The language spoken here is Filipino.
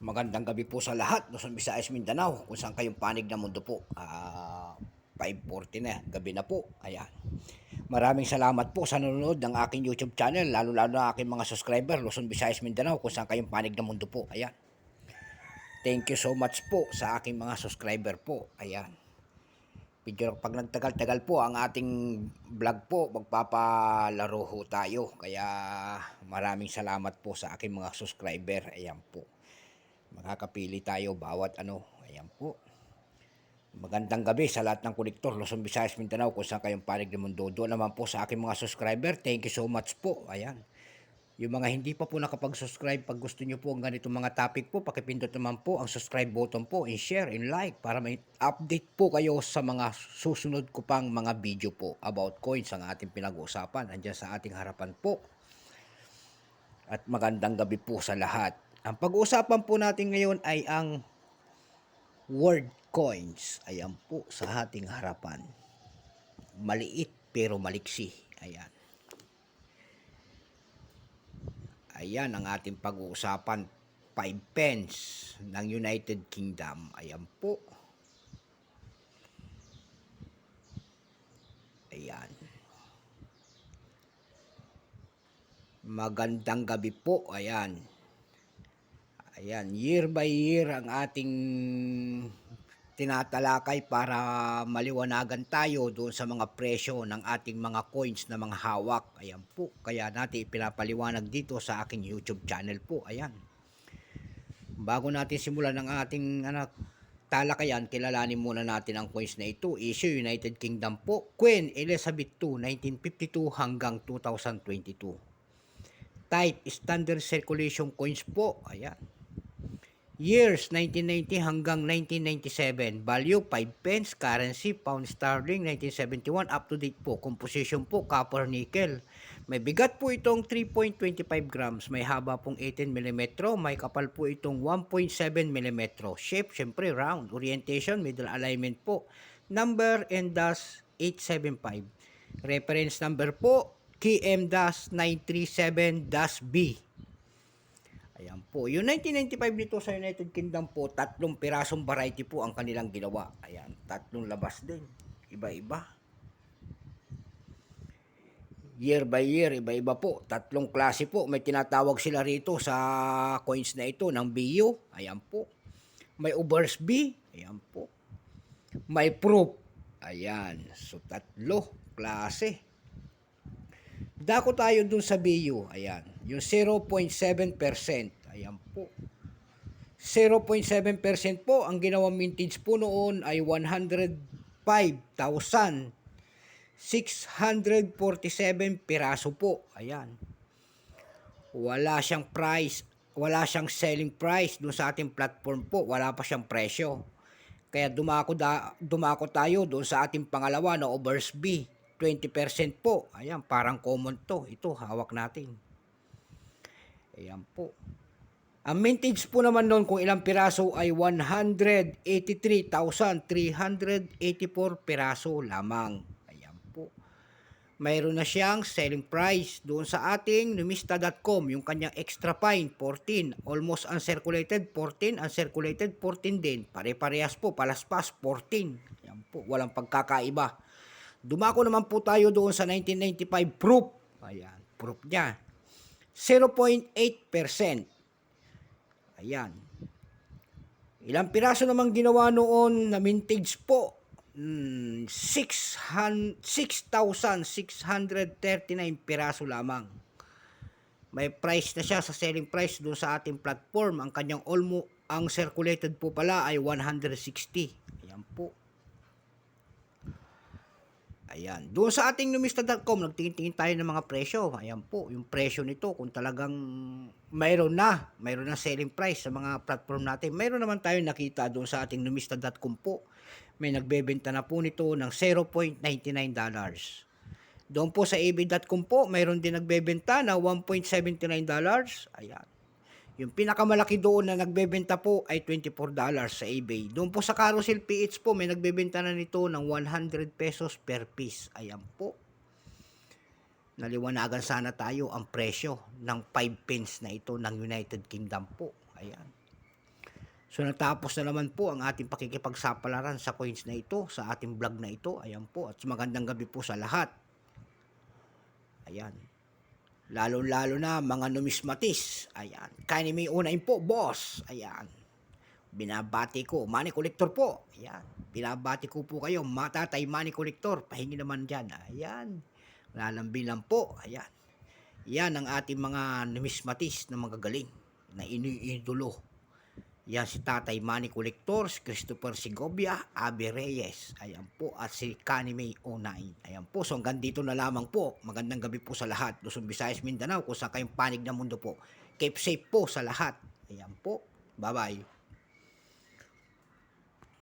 Magandang gabi po sa lahat, Luzon, Visayas, Mindanao, kung saan kayong panig ng mundo po. 5:40 na, gabi na po. Ayan. Maraming salamat po sa nanonood ng aking YouTube channel, lalo-lalo na aking mga subscriber, Luzon, Visayas, Mindanao, kung saan kayong panig ng mundo po. Ayan. Thank you so much po sa aking mga subscriber po. Ayan. Medyo pag nagtagal-tagal po ang ating vlog po, magpapalaro ho tayo. Kaya maraming salamat po sa aking mga subscriber. Ayan po. Makakapili tayo bawat ano. Ayan po. Magandang gabi sa lahat ng kolektor, Luzon, Visayas, Mindanao, kung saan kayong panig ng mundo. Doon naman po sa aking mga subscriber, thank you so much po. Ayan. Yung mga hindi pa po nakapag-subscribe, pag gusto nyo po ang ganitong mga topic po, pakipindot naman po ang subscribe button po, and share, and like, para may update po kayo sa mga susunod ko pang mga video po about coins ang ating pinag-uusapan. Andiyan sa ating harapan po. At magandang gabi po sa lahat. Ang pag-uusapan po natin ngayon ay ang word coins. Ayan po sa ating harapan. Maliit pero maliksi. Ayan. Ayan ang ating pag-uusapan. 5 pence ng United Kingdom. Ayan po. Ayan. Magandang gabi po. Ayan. Ayan. Year by year ang ating tinatalakay para maliwanagan tayo doon sa mga presyo ng ating mga coins na mga hawak. Ayan po. Kaya natin ipinapaliwanag dito sa aking YouTube channel po. Ayan. Bago natin simulan ang ating talakayan, kilalanin muna natin ang coins na ito. Issue United Kingdom po. Queen Elizabeth II, 1952 hanggang 2022. Type Standard Circulation Coins po. Ayan. Years 1990 hanggang 1997. Value 5 pence. Currency pound sterling 1971. Up to date po. Composition po copper nickel. May bigat po itong 3.25 grams. May haba pong 18 mm. May kapal po itong 1.7 mm. Shape syempre round. Orientation middle alignment po. Number N-875. Reference number po KM-937-B. Ayan po. Yung 1995 nito sa United Kingdom po, 3 pirasong variety po ang kanilang ginawa. Ayan, 3 labas din. Iba-iba. Year by year, iba-iba po. 3 klase po. May tinatawag sila rito sa coins na ito ng BU. Ayan po. May Obverse B. Ayan po. May Proof. Ayan. So, 3 klase. Dako tayo dun sa BU. Ayan. Yung 0.7%. Ayan po. 0.7% po. Ang ginawang mintage po noon ay 105,647 piraso po. Ayan. Wala siyang price. Wala siyang selling price doon sa ating platform po. Wala pa siyang presyo. Kaya dumako tayo doon sa ating pangalawa na Obverse B. 20% po. Ayan, parang common to. Ito, hawak natin. Ayan po. Ang mintage po naman noon kung ilang piraso ay 183,384 piraso lamang. Ayan po. Mayroon na siyang selling price doon sa ating numista.com. Yung kanyang extra fine, 14. Almost uncirculated, 14. Uncirculated, 14 din. Pare-parehas po, palaspas, 14. Ayan po, walang pagkakaiba. Dumako naman po tayo doon sa 1995 proof. Ayan, proof niya. 0.8%. Ayan. Ilang piraso namang ginawa noon na mintage po? 6,639 piraso lamang. May price na siya sa selling price doon sa ating platform. Ang kanyang ang circulated po pala ay 160. Ayan po. Ayan. Doon sa ating numista.com, nagtingin-tingin tayo ng mga presyo. Ayan po, yung presyo nito kung talagang mayroon na selling price sa mga platform natin. Mayroon naman tayo nakita doon sa ating numista.com po. May nagbebenta na po nito ng $0.99. Doon po sa ebay.com po, mayroon din nagbebenta na $1.79. Ayan. Yung pinakamalaki doon na nagbebenta po ay $24 sa eBay. Doon po sa Carousel PH po, may nagbebenta na nito ng 100 pesos per piece. Ayan po. Naliwanagan sana tayo ang presyo ng 5 pence na ito ng United Kingdom po. Ayan. So natapos na naman po ang ating pakikipagsapalaran sa coins na ito, sa ating vlog na ito. Ayan po, at magandang gabi po sa lahat. Ayan. Lalo-lalo na mga numismatis. Ayan. Kaya may unahin po, boss. Ayan. Binabati ko. Money collector po. Ayan. Binabati ko po kayo. Matatay money collector. Pahingi naman dyan. Ayan. Lalambing lang po. Ayan. Yan ang ating mga numismatis na magagaling. Na iniidolo. Yan si Tatay Manny Collector, si Christopher Segovia, Abby Reyes. Ayan po. At si Kanimay Onay. Ayan po. So hanggang dito na lamang po. Magandang gabi po sa lahat. Luzon, Visayas, Mindanao. Kung saan kayong panig ng mundo po. Keep safe po sa lahat. Ayan po. Bye-bye.